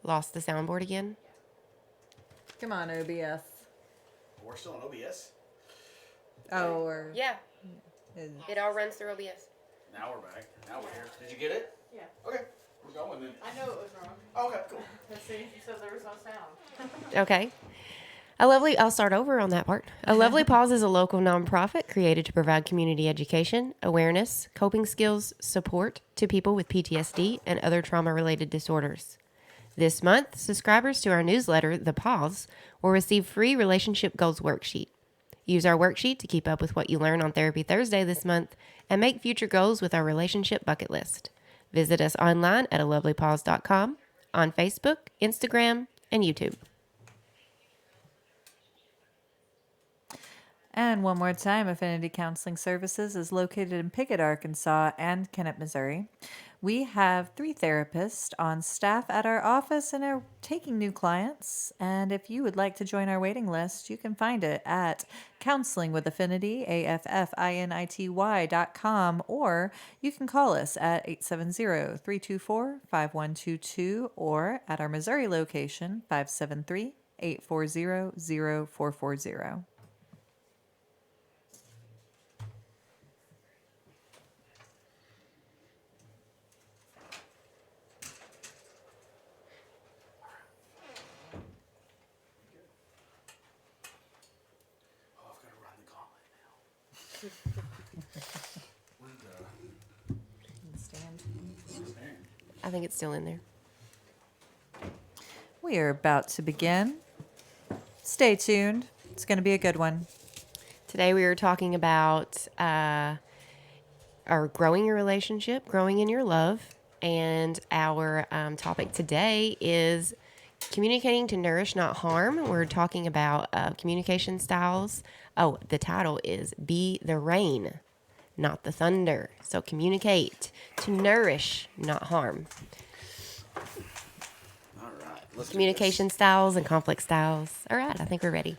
Lost the soundboard again. Come on, OBS. We're still on OBS. Oh, or Yeah, is, it all runs through OBS. Now we're back. Now we're here. Did you get it? Yeah. Okay. We're going then. I know it was wrong. Okay, cool. As soon as you said there was no sound. Okay. I'll start over on that part. A Lovely Pause is a local nonprofit created to provide community education, awareness, coping skills, support to people with PTSD and other trauma-related disorders. This month, subscribers to our newsletter, The Pause, will receive free Relationship Goals Worksheet. Use our worksheet to keep up with what you learn on Therapy Thursday this month and make future goals with our relationship bucket list. Visit us online at alovelypause.com, on Facebook, Instagram, and YouTube. and one more time, Affinity Counseling Services is located in Pickett, Arkansas, and Kennett, Missouri. We have 3 therapists on staff at our office and are taking new clients. And if you would like to join our waiting list, you can find it at counselingwithaffinity, AFFINITY.com, or you can call us at 870-324-5122 or at our Missouri location, 573-840-0440. Oh, I've got to run the gauntlet now. Where's the stand? I think it's still in there. We are about to begin. Stay tuned. It's going to be a good one. Today we were talking about our growing your relationship, growing in your love, and our topic today is communicating to nourish, not harm. We're talking about communication styles. Oh, the title is Be the Rain, not the Thunder. So communicate to nourish, not harm. All right. Let's do Communication styles and conflict styles. All right, I think we're ready.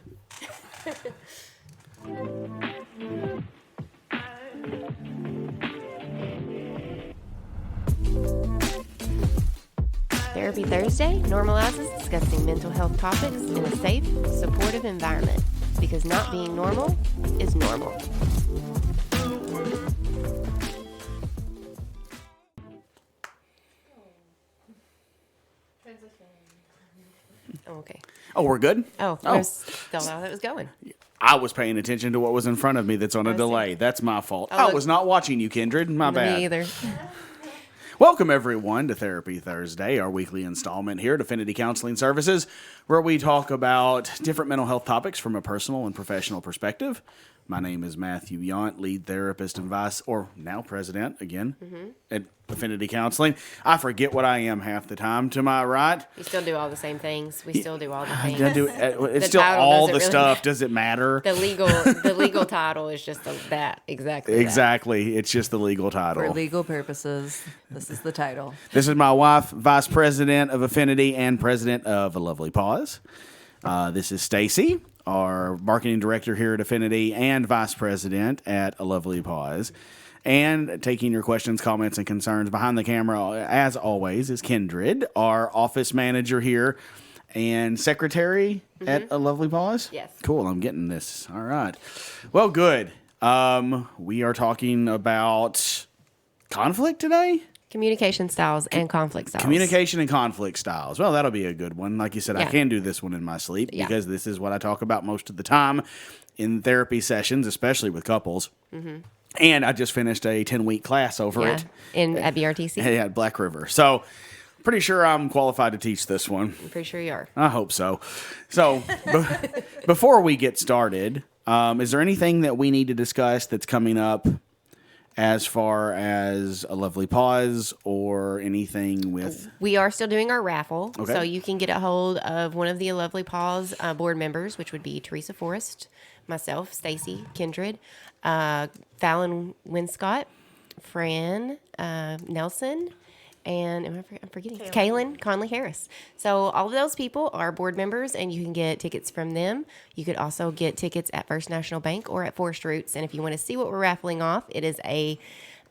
Therapy Thursday normalizes discussing mental health topics in a safe, supportive environment because not being normal is normal. Oh, okay. Oh, we're good? Oh, I was still how that was going. I was paying attention to what was in front of me that's on a I see. delay. That's my fault. Oh, I look. was not watching you, Kindred. My bad. Me either. Welcome, everyone, to Therapy Thursday, our weekly installment here at Affinity Counseling Services, where we talk about different mental health topics from a personal and professional perspective. My name is Matthew Yount, lead therapist and now president, again, at Affinity Counseling. I forget what I am half the time, to my right. We still do all the same things. We still do all the things. It's The still title all doesn't the really stuff. matter. Does it matter? The legal title is just that exactly. that. Exactly. It's just the legal title. For legal purposes, this is the title. This is my wife, Vice President of Affinity and President of A Lovely Pause. This is Stacy, our Marketing Director here at Affinity and Vice President at A Lovely Pause. And taking your questions, comments, and concerns behind the camera, as always, is Kindred, our Office Manager here and Secretary at A Lovely Pause. Yes. Cool, I'm getting this. All right. Well, good. We are talking about conflict today? Communication styles and conflict styles. Communication and conflict styles. Well, that'll be a good one. Like you said, I Yeah. can do this one in my sleep Yeah. because this is what I talk about most of the time in therapy sessions, especially with couples. And I just finished a 10-week class over Yeah. it At BRTC. at Black River. So pretty sure I'm qualified to teach this one. I'm pretty sure you are. I hope so. So before we get started, is there anything that we need to discuss that's coming up as far as A Lovely Pause or anything with... We are still doing our raffle, Okay. so you can get a hold of one of the Lovely Paws board members, which would be Teresa Forrest, myself, Stacy, Kindred, Fallon Winscott, Fran Nelson, and I'm forgetting Kaylin Conley Harris. So all of those people are board members, and you can get tickets from them. You could also get tickets at First National Bank or at Forest Roots. And if you want to see what we're raffling off, it is a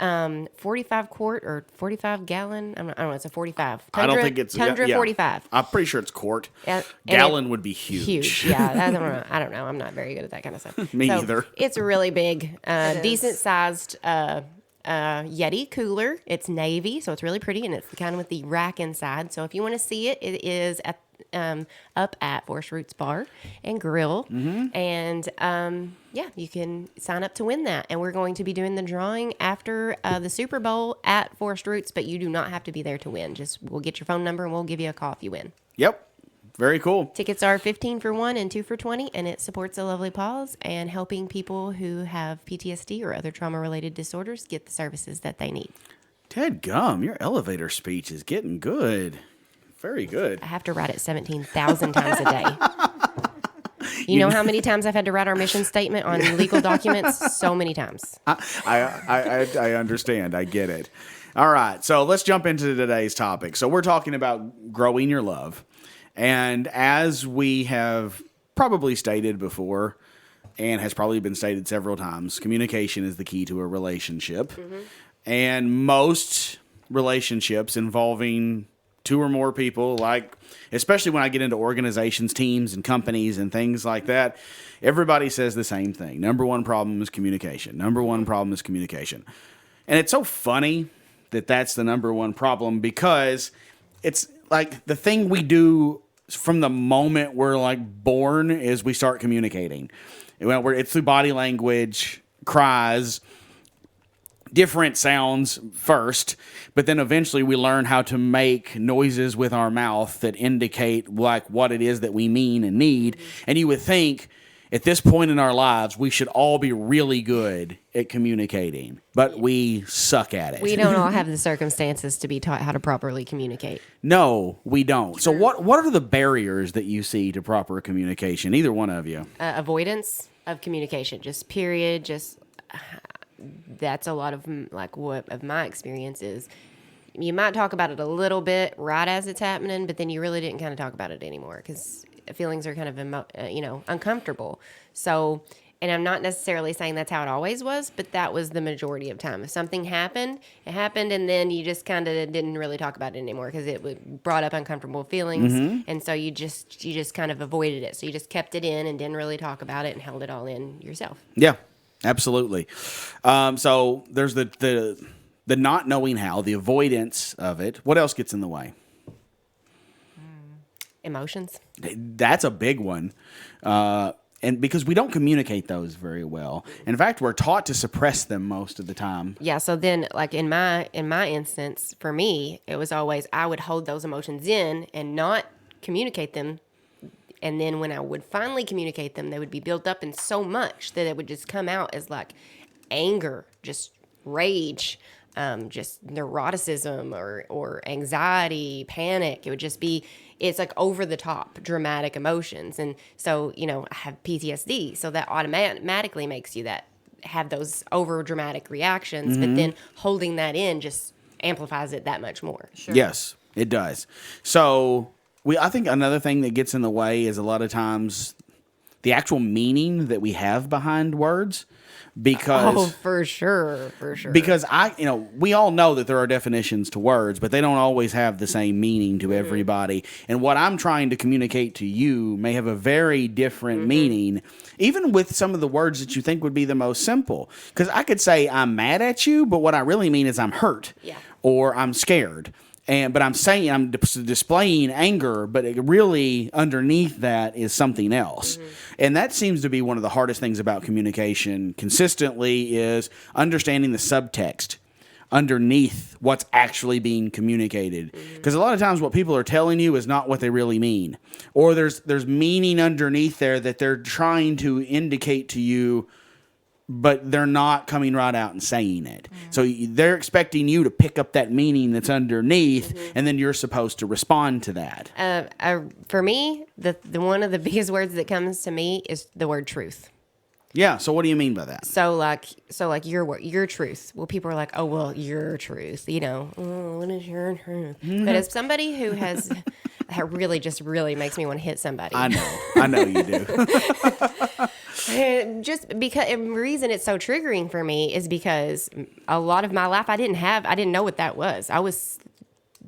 45 quart or 45 gallon. I don't know. It's a 45. I don't think it's Tundra yeah. 45. I'm pretty sure it's quart. And Gallon would be huge. Huge. Yeah. I don't know. I don't know. I'm not very good at that kind of stuff. Me either. It's really big, is. decent sized Yeti cooler. It's navy, so it's really pretty, and it's the kind with the rack inside. So if you want to see it, it is at up at Forest Roots Bar and Grill, and yeah, you can sign up to win that. And we're going to be doing the drawing after the Super Bowl at Forest Roots, but you do not have to be there to win. Just we'll get your phone number and we'll give you a call if you win. Yep. Very cool. Tickets are 15 for 1 and 2 for 20, and it supports A Lovely Pause and helping people who have PTSD or other trauma-related disorders get the services that they need. Ted Gum, your elevator speech is getting good. Very good. I have to write it 17,000 times a day. You know how many times I've had to write our mission statement on legal documents? So many times. I understand. I get it. All right. So let's jump into today's topic. So we're talking about growing your love. And as we have probably stated before, and has probably been stated several times, communication is the key to a relationship. And most relationships involving two or more people, like especially when I get into organizations, teams, and companies and things like that, everybody says the same thing. Number one problem is communication. Number one problem is communication. And it's so funny that that's the number one problem, because it's like the thing we do from the moment we're like born is we start communicating. It's through body language, cries, different sounds first, but then eventually we learn how to make noises with our mouth that indicate like what it is that we mean and need. And you would think at this point in our lives, we should all be really good at communicating, but we suck at it. We don't all have the circumstances to be taught how to properly communicate. No, we don't. So what are the barriers that you see to proper communication? Either one of you. Avoidance of communication, just period. That's a lot of like what of my experience is. You might talk about it a little bit right as it's happening, but then you really didn't kind of talk about it anymore because feelings are kind of uncomfortable. So, and I'm not necessarily saying that's how it always was, but that was the majority of time. If something happened, it happened, and then you just kind of didn't really talk about it anymore because it brought up uncomfortable feelings, and so you just kind of avoided it. So you just kept it in and didn't really talk about it and held it all in yourself. Yeah, absolutely. So there's the not knowing how, the avoidance of it. What else gets in the way? Emotions. That's a big one. And because we don't communicate those very well. In fact, we're taught to suppress them most of the time. Yeah, so then like in my instance, for me, it was always I would hold those emotions in and not communicate them. And then when I would finally communicate them, they would be built up in so much that it would just come out as like anger, just rage, just neuroticism or anxiety, panic. It would just be, it's like over the top dramatic emotions. And so, I have PTSD. So that automatically makes you have those over dramatic reactions, but then holding that in just amplifies it that much more. Sure. Yes, it does. So I think another thing that gets in the way is a lot of times the actual meaning that we have behind words. Because for sure. Because we all know that there are definitions to words, but they don't always have the same meaning to everybody. And what I'm trying to communicate to you may have a very different meaning, even with some of the words that you think would be the most simple. Because I could say I'm mad at you, but what I really mean is I'm hurt, or I'm scared. But I'm saying I'm displaying anger, but really underneath that is something else. And that seems to be one of the hardest things about communication consistently is understanding the subtext underneath what's actually being communicated. Because a lot of times what people are telling you is not what they really mean. Or there's meaning underneath there that they're trying to indicate to you, but they're not coming right out and saying it. So they're expecting you to pick up that meaning that's underneath, and then you're supposed to respond to that. For me, the one of the biggest words that comes to me is the word truth. Yeah. So what do you mean by that? So like your truth. Well, people are like, oh, well, your truth. What is your truth? But as somebody who has, that really makes me want to hit somebody. I know you do. And just because, and the reason it's so triggering for me is because a lot of my life I didn't know what that was. I was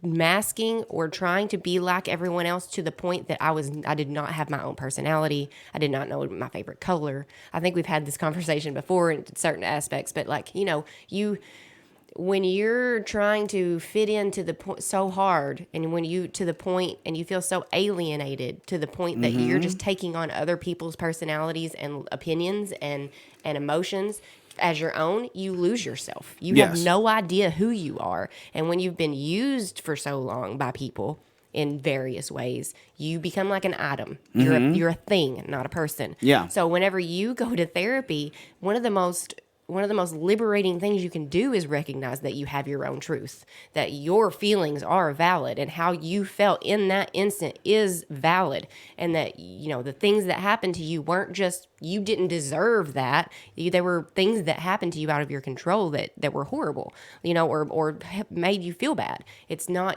masking or trying to be like everyone else to the point that I did not have my own personality. I did not know my favorite color. I think we've had this conversation before in certain aspects, but like, when you're trying to fit into the point so hard, and when you to the point and you feel so alienated to the point that you're just taking on other people's personalities and opinions and emotions as your own, you lose yourself. You have Yes. no idea who you are. And when you've been used for so long by people in various ways, you become like an item. You're a thing, not a person. Yeah. So whenever you go to therapy, one of the most liberating things you can do is recognize that you have your own truth, that your feelings are valid, and how you felt in that instant is valid, and that the things that happened to you weren't just, you didn't deserve that. There were things that happened to you out of your control that were horrible, or made you feel bad. That's not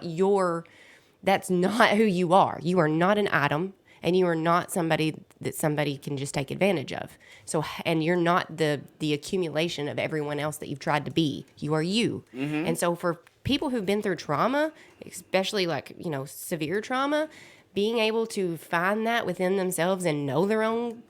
who you are. You are not an item. And you are not somebody that somebody can just take advantage of. So, and you're not the accumulation of everyone else that you've tried to be. You are you. And so for people who've been through trauma, especially like, severe trauma, being able to find that within themselves and know their own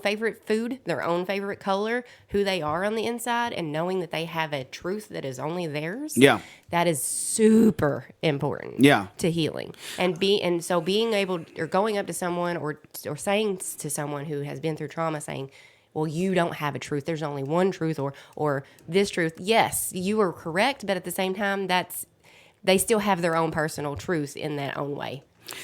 favorite food, their own favorite color, who they are on the inside, and knowing that they have a truth that is only theirs. Yeah. That is super important. Yeah. To healing. And so being able, or going up to someone or saying to someone who has been through trauma, saying, well, you don't have a truth. There's only one truth or this truth. Yes, you are correct, but at the same time, they still have their own personal truth in that own way.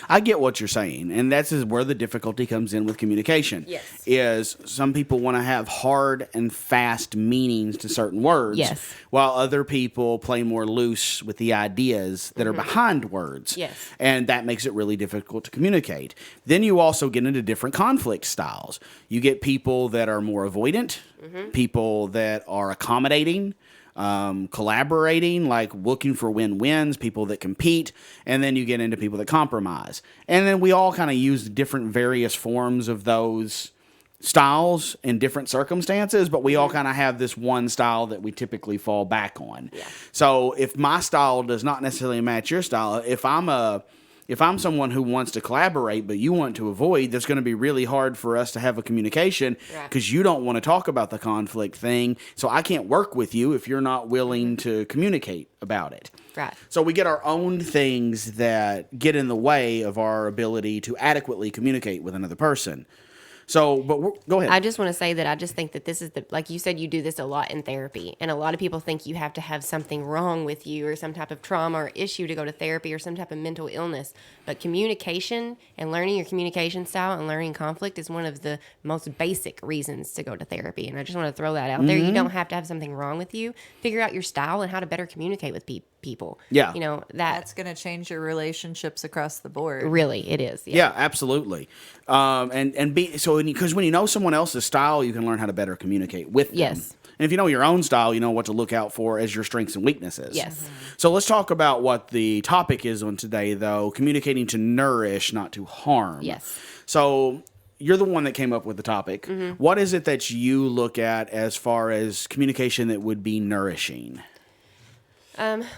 I get what you're saying, and that's where the difficulty comes in with communication. Yes. Is some people want to have hard and fast meanings to certain words, Yes. while other people play more loose with the ideas that are behind words. Yes. And that makes it really difficult to communicate. Then you also get into different conflict styles. You get people that are more avoidant, people that are accommodating, collaborating, like looking for win-wins, people that compete, and then you get into people that compromise. And then we all kind of use different various forms of those styles in different circumstances, but we all kind of have this one style that we typically fall back on. Yeah. So if my style does not necessarily match your style, if I'm someone who wants to collaborate but you want to avoid, that's going to be really hard for us to have a communication because you don't want to talk about the conflict thing. So I can't work with you if you're not willing to communicate about it. Right. So we get our own things that get in the way of our ability to adequately communicate with another person. So, go ahead. I just want to say that I just think that this is like you said, you do this a lot in therapy. And a lot of people think you have to have something wrong with you or some type of trauma or issue to go to therapy or some type of mental illness. But communication and learning your communication style and learning conflict is one of the most basic reasons to go to therapy. And I just want to throw that out there. You don't have to have something wrong with you. Figure out your style and how to better communicate with people. Yeah. That's going to change your relationships across the board. Really, it is. Yeah, absolutely. Because when you know someone else's style, you can learn how to better communicate with them. Yes. And if you know your own style, you know what to look out for as your strengths and weaknesses. Yes. So let's talk about what the topic is on today, though. Communicating to nourish, not to harm. Yes. So you're the one that came up with the topic. What is it that you look at as far as communication that would be nourishing?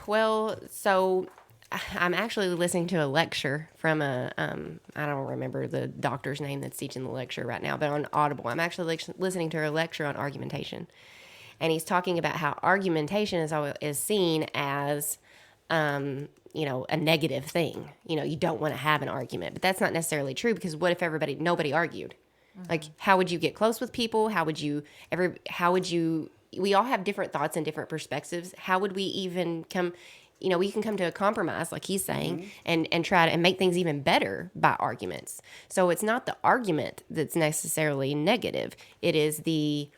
Well, so I'm actually listening to a lecture from I don't remember the doctor's name that's teaching the lecture right now, but on Audible. I'm actually listening to a lecture on argumentation. And he's talking about how argumentation is seen as, a negative thing. You don't want to have an argument, but that's not necessarily true because what if nobody argued? Like, how would you get close with people? We all have different thoughts and different perspectives. How would we even come, we can come to a compromise, like he's saying, and try to make things even better by arguments. So it's not the argument that's necessarily negative. It is the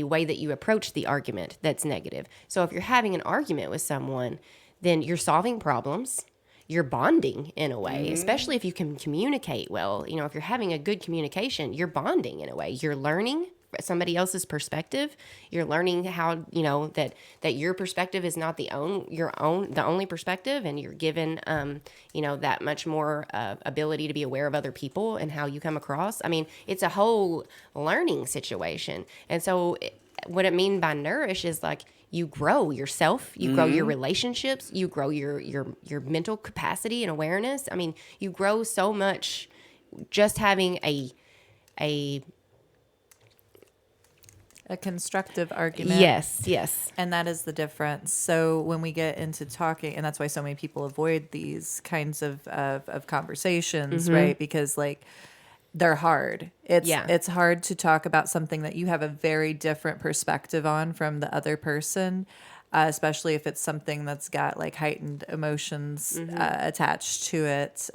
way that you approach the argument that's negative. So if you're having an argument with someone, then you're solving problems. You're bonding in a way, especially if you can communicate well. If you're having a good communication, you're bonding in a way. You're learning somebody else's perspective. You're learning how, you know, that your perspective is not the only perspective, and you're given, you know, that much more ability to be aware of other people and how you come across. I mean, it's a whole learning situation. And so what I mean by nourish is like, you grow yourself, you grow your relationships, you grow your mental capacity and awareness. I mean, you grow so much just having a constructive argument. yes. And that is the difference. So when we get into talking, and that's why so many people avoid these kinds of conversations, right? Because like they're hard. It's hard to talk about something that you have a very different perspective on from the other person, especially if it's something that's got like heightened emotions attached to it.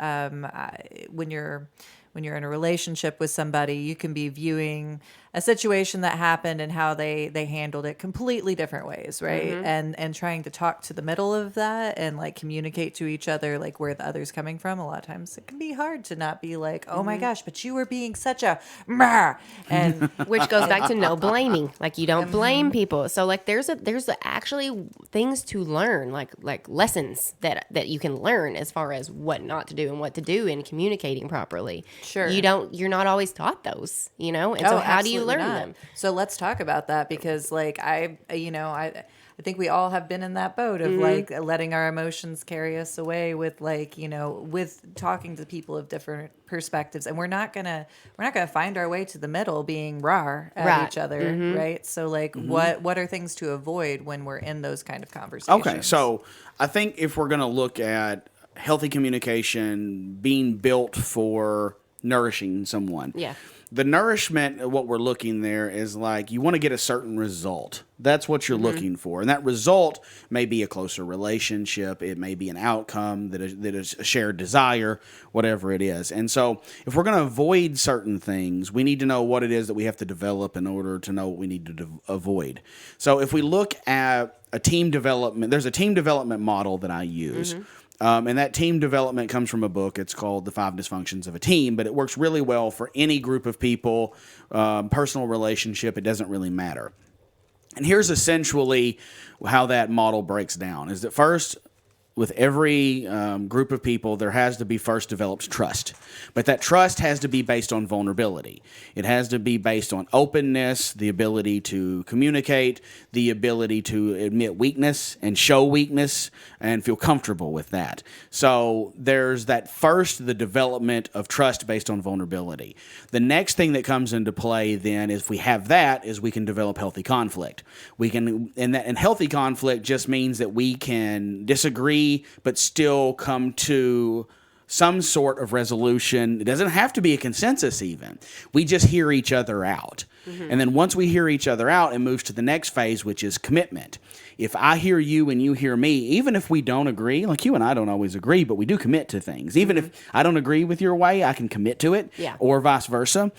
When you're in a relationship with somebody, you can be viewing a situation that happened and how they handled it completely different ways, right? And trying to talk to the middle of that and like communicate to each other like where the other's coming from. A lot of times it can be hard to not be like, oh my gosh, but you were being such a meh. And Which goes back to no blaming. Like, you don't blame people. So like there's actually things to learn, like lessons that you can learn as far as what not to do and what to do in communicating properly. Sure. You're not always taught those, you know? And so how do you learn them? So let's talk about that, because like I think we all have been in that boat of like letting our emotions carry us away with like, you know, with talking to people of different perspectives, and we're not gonna find our way to the middle being raw at each other, right? So like what are things to avoid when we're in those kind of conversations? Okay, so I think if we're going to look at healthy communication being built for nourishing someone. Yeah. The nourishment, what we're looking there is like you want to get a certain result. That's what you're looking for. And that result may be a closer relationship. It may be an outcome that is a shared desire, whatever it is. And so if we're going to avoid certain things, we need to know what it is that we have to develop in order to know what we need to avoid. So if we look at a team development, there's a team development model that I use. And that team development comes from a book. It's called The 5 Dysfunctions of a Team, but it works really well for any group of people, personal relationship. It doesn't really matter. And here's essentially how that model breaks down, is that first, with every group of people, there has to be first develops trust. But that trust has to be based on vulnerability. It has to be based on openness, the ability to communicate, the ability to admit weakness and show weakness and feel comfortable with that. So there's that first, the development of trust based on vulnerability. The next thing that comes into play then, if we have that, is we can develop healthy conflict. And healthy conflict just means that we can disagree but still come to some sort of resolution. It doesn't have to be a consensus even. We just hear each other out. And then once we hear each other out, it moves to the next phase, which is commitment. If I hear you and you hear me, even if we don't agree, like you and I don't always agree, but we do commit to things. Even if I don't agree with your way, I can commit to it, or vice versa.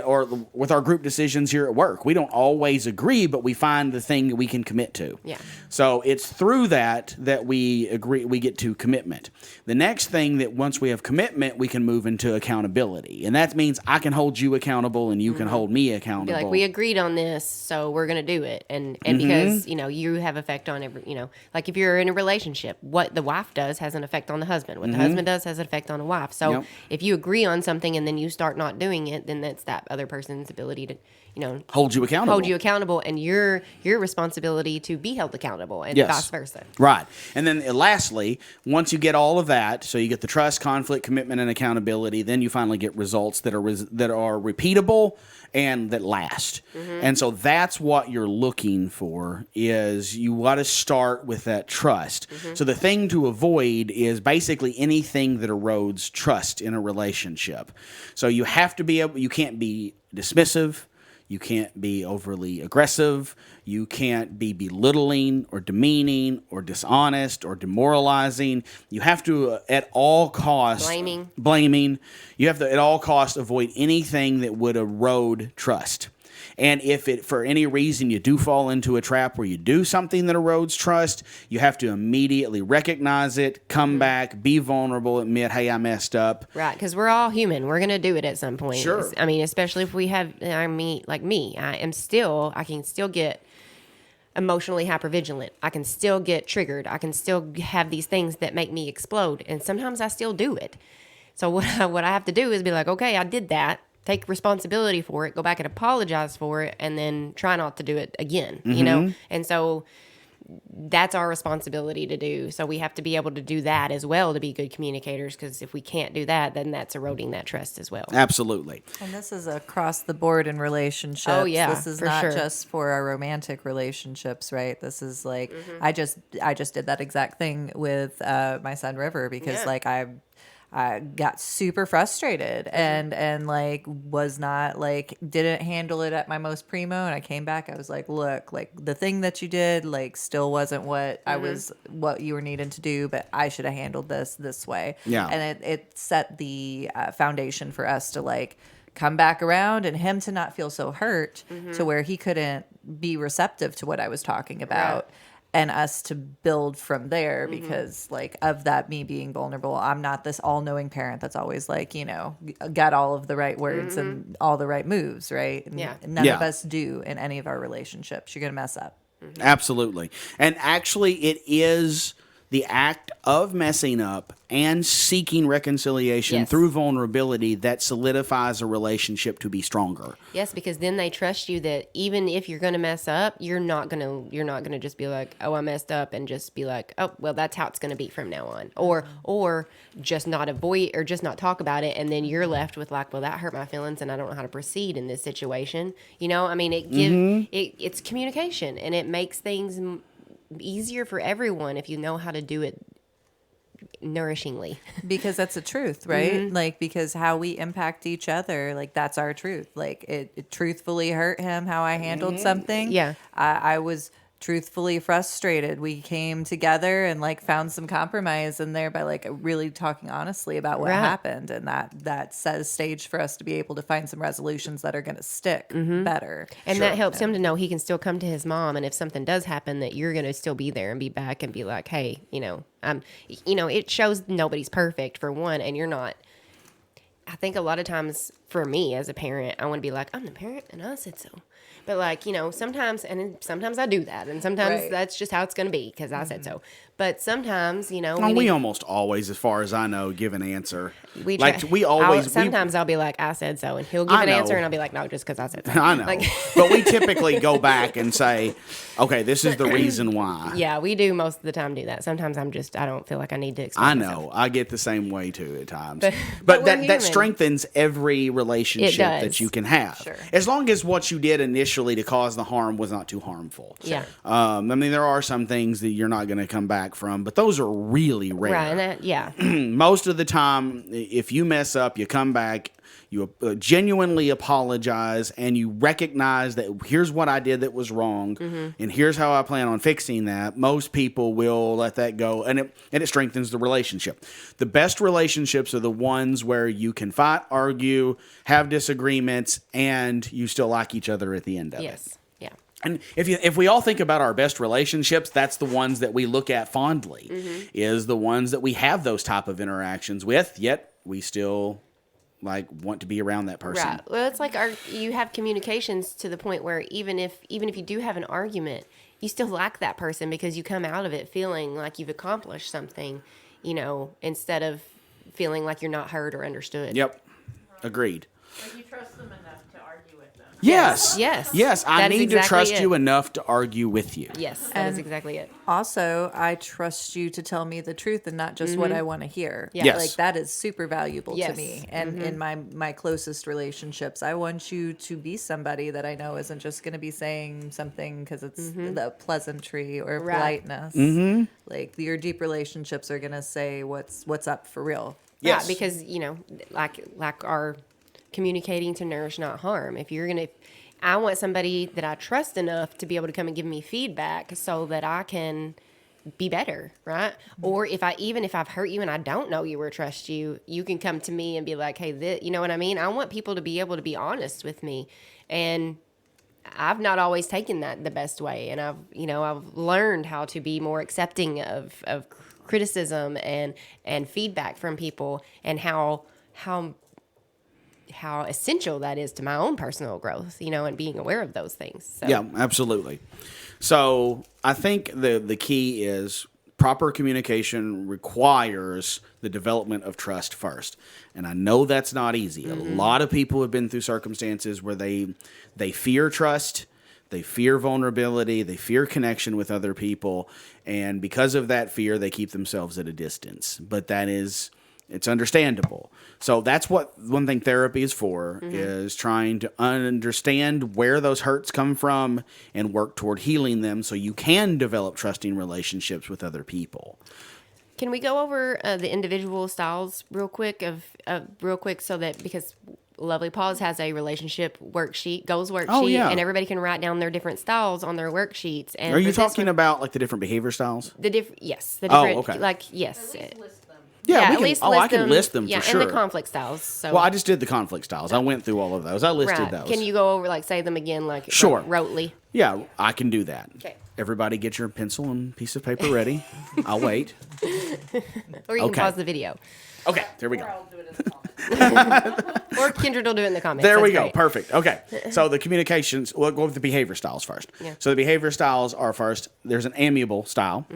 Or with our group decisions here at work, we don't always agree, but we find the thing that we can commit to. Yeah. So it's through that we agree, we get to commitment. The next thing that once we have commitment, we can move into accountability. And that means I can hold you accountable and you can hold me accountable. Be like, we agreed on this, so we're going to do it. And because, you know, you have effect on every, you know, like if you're in a relationship, what the wife does has an effect on the husband. What the husband does has an effect on the wife. So if you agree on something and then you start not doing it, then that's that other person's ability to, you know, hold you accountable, and your responsibility to be held accountable, and vice versa. Right. And then lastly, once you get all of that, so you get the trust, conflict, commitment, and accountability, then you finally get results that are repeatable and that last. And so that's what you're looking for, is you want to start with that trust. So the thing to avoid is basically anything that erodes trust in a relationship. So you have to be able, you can't be dismissive. You can't be overly aggressive. You can't be belittling or demeaning or dishonest or demoralizing. You have to, at all costs, blaming. You have to, at all costs, avoid anything that would erode trust. And if it, for any reason, you do fall into a trap where you do something that erodes trust, you have to immediately recognize it, come back, be vulnerable, admit, hey, I messed up. Right, because we're all human. We're going to do it at some point. Sure. I mean, especially if we have, like me, I can still get emotionally hypervigilant. I can still get triggered. I can still have these things that make me explode. And sometimes I still do it. So what I have to do is be like, okay, I did that. Take responsibility for it. Go back and apologize for it. And then try not to do it again, you know? And so that's our responsibility to do. So we have to be able to do that as well to be good communicators, because if we can't do that, then that's eroding that trust as well. Absolutely. And this is across the board in relationships. Oh, yeah, this is for not sure. just for our romantic relationships, right? This is like Mm-hmm. I just did that exact thing with my son River, because Yeah. like I got super frustrated and like was not like didn't handle it at my most primo, and I came back, I was like, look, like the thing that you did like still wasn't what I was what you were needing to do, but I should have handled this way. Yeah. And it set the foundation for us to like come back around and him to not feel so hurt to where he couldn't be receptive to what I was talking about. And us to build from there, because like of that, me being vulnerable, I'm not this all-knowing parent that's always like, you know, got all of the right words and all the right moves, right? And Yeah. none of Yeah. us do in any of our relationships. You're gonna mess up. Absolutely. And actually, it is the act of messing up and seeking reconciliation Yes. through vulnerability that solidifies a relationship to be stronger. Yes, because then they trust you that even if you're going to mess up, you're not going to just be like, "Oh, I messed up," and just be like, "Oh, well, that's how it's going to be from now on." Or just not avoid or just not talk about it, and then you're left with like, "Well, that hurt my feelings and I don't know how to proceed in this situation." You know, I mean, it's communication, and it makes things easier for everyone if you know how to do it nourishingly. Because that's the truth, right? Like, because how we impact each other, like that's our truth. Like it truthfully hurt him how I handled something. Yeah. I was truthfully frustrated. We came together and like found some compromise in there by like really talking honestly about what Right. happened, and that set a stage for us to be able to find some resolutions that are going to stick better. And that helps him to know he can still come to his mom, and if something does happen, that you're going to still be there and be back and be like, "Hey, it shows nobody's perfect, for one, and you're not." I think a lot of times for me as a parent, I want to be like, "I'm the parent and I said so." But like, sometimes I do that, and sometimes Right. that's just how it's going to be because I said so. But sometimes, We need- almost always, as far as I know, give an answer. we like try- we always. sometimes I'll be like, "I said so," and he'll give I an answer, know. and I'll be like, "No, just because I said so." I know, Like, but we typically go back and say, "Okay, this is the reason why." yeah, we do most of the time do that. Sometimes I don't feel like I need to explain I myself. know. I get the same way too at times. But But we're that human. strengthens every relationship does. that you can have. Sure. As long as what you did initially to cause the harm was not too harmful. Yeah. I mean, there are some things that you're not going to come back from, but those are really rare. Right, and that, yeah. Most of the time, if you mess up, you come back, you genuinely apologize, and you recognize that here's what I did that was wrong, and here's how I plan on fixing that. Most people will let that go, and it strengthens the relationship. The best relationships are the ones where you can fight, argue, have disagreements, and you still like each other at the end of it. Yes. Yeah. And if we all think about our best relationships, that's the ones that we look at fondly, is the ones that we have those type of interactions with, yet we still like want to be around that person. Right. Well, it's like you have communications to the point where even if you do have an argument, you still like that person because you come out of it feeling like you've accomplished something, instead of feeling like you're not heard or understood. Yep. Agreed. Like you trust them enough to argue with them. Yes. Yes. Yes. I That is need to exactly trust it. you enough to argue with you. Yes, that is And- exactly it. Also, I trust you to tell me the truth and not just what I want to hear. Yeah. Yes. Like that is super valuable Yes. to me. And in my closest relationships, I want you to be somebody that I know isn't just going to be saying something because it's the pleasantry or Right. politeness. Like your deep relationships are going to say what's up for real. Yes. Right, because, like our communicating to nourish, not harm. If you're going to, I want somebody that I trust enough to be able to come and give me feedback so that I can be better, right? Or if I've hurt you and I don't know you or trust you, you can come to me and be like, "Hey, you know what I mean?" I want people to be able to be honest with me, and I've not always taken that the best way, and I've learned how to be more accepting of criticism and feedback from people, and how essential that is to my own personal growth, and being aware of those things. So. Yeah, absolutely. So I think the key is proper communication requires the development of trust first. And I know that's not easy. A lot of people have been through circumstances where they fear trust, they fear vulnerability, they fear connection with other people, and because of that fear, they keep themselves at a distance. But it's understandable. So that's what one thing therapy is for, is trying to understand where those hurts come from and work toward healing them so you can develop trusting relationships with other people. Can we go over the individual styles real quick so that, because Lovely Paws has a relationship goals worksheet, yeah. and everybody can write down their different styles on their worksheets. And Are you talking about like the different behavior styles? Yes, the different. okay. Yes. At least list them. Yeah, at we can. least I can list them yeah, for sure. and the conflict styles. So. Well, I just did the conflict styles. I went through all of those. I listed right. those. Can you go over, say them again, Sure. rotely? Yeah, I can do that. Okay. Everybody get your pencil and piece of paper ready. I'll wait. Or you can Okay. pause the video. Okay, there we Or go. I'll do it in the comments. Or Kendra will do it in the comments. There we That's go. great. Perfect. Okay. So the communications, we'll go with the behavior styles first. Yeah. So the behavior styles are first, there's an amiable style.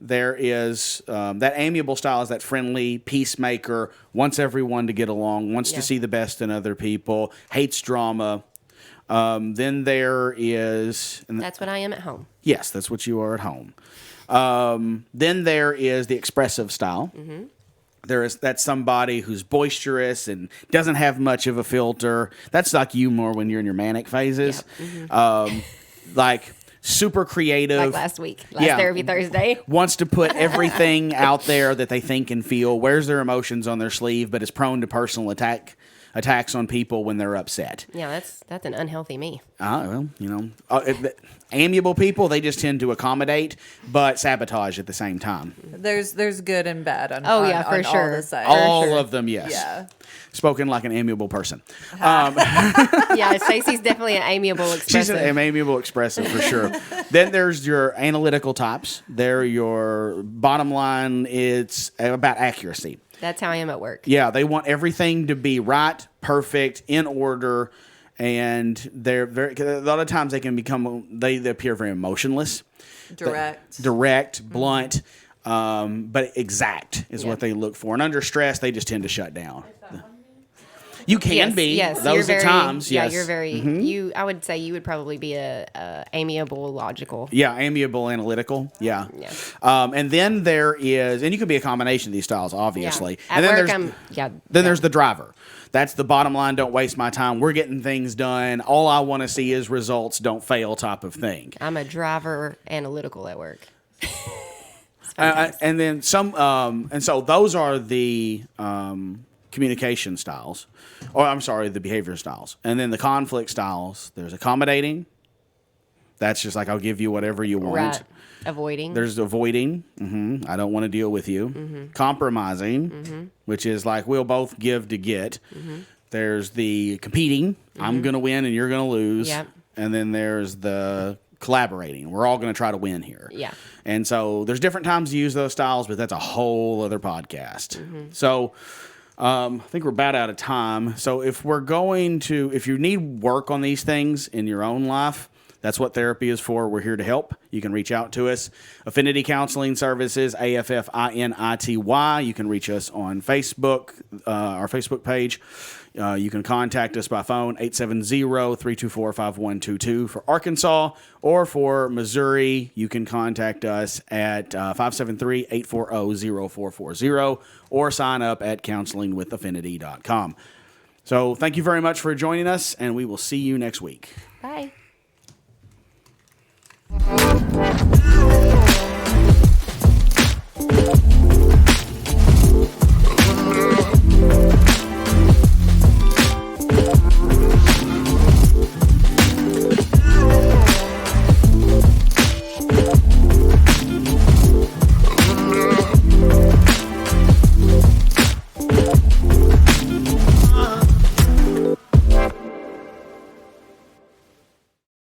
There is, that amiable style is that friendly, peacemaker, wants everyone to get along, wants Yeah. to see the best in other people, hates drama. Then there is, and That's what I am at home. yes, that's what you are at home. Then there is the expressive style. That's somebody who's boisterous and doesn't have much of a filter. That's like you more when you're in your manic phases. Like super creative. Like last week, Therapy Thursday. Wants to put everything out there that they think and feel, wears their emotions on their sleeve, but is prone to personal attacks on people when they're upset. Yeah, that's an unhealthy me. Well, amiable people, they just tend to accommodate, but sabotage at the same time. There's good and bad on, Oh, on, yeah, for on sure. all the sides. All of them, yes. Yeah. Spoken like an amiable person. Yeah, Stacey's definitely an amiable, expressive. She's an amiable expressive for sure. Then there's your analytical types. They're your bottom line. It's about accuracy. That's how I am at work. Yeah, they want everything to be right, perfect, in order, and they're very. A lot of times they appear very emotionless, Direct. blunt, but exact is what they look for. And under stress, they just tend to shut down. You can Yes, be yes, those you're at very, times. Yeah, Yes, you're very. I would say you would probably be a amiable, logical. Yeah, amiable, analytical. Yeah. Yeah. And then there is, and you can be a combination of these styles, obviously. Yeah. At And then work, there's, Then there's the driver. That's the bottom line. Don't waste my time. We're getting things done. All I want to see is results. Don't fail type of thing. I'm a driver, analytical at work. And then some, and so those are the communication styles, or I'm sorry, the behavior styles. And then the conflict styles, there's accommodating. That's just like, I'll give you whatever you want. Right. Avoiding. There's avoiding. I don't want to deal with you. Compromising, which is like, we'll both give to get. There's the competing. I'm going to win and you're going to lose. Yep. And then there's the collaborating. We're all going to try to win here. Yeah. And so there's different times to use those styles, but that's a whole other podcast. So I think we're about out of time. So if you need work on these things in your own life, that's what therapy is for. We're here to help. You can reach out to us. Affinity Counseling Services, AFFINITY. You can reach us on Facebook, our Facebook page. You can contact us by phone, 870-324-5122 for Arkansas, or for Missouri, you can contact us at 573-840-0440, or sign up at counselingwithaffinity.com. So thank you very much for joining us, and we will see you next week. Bye. Yeah.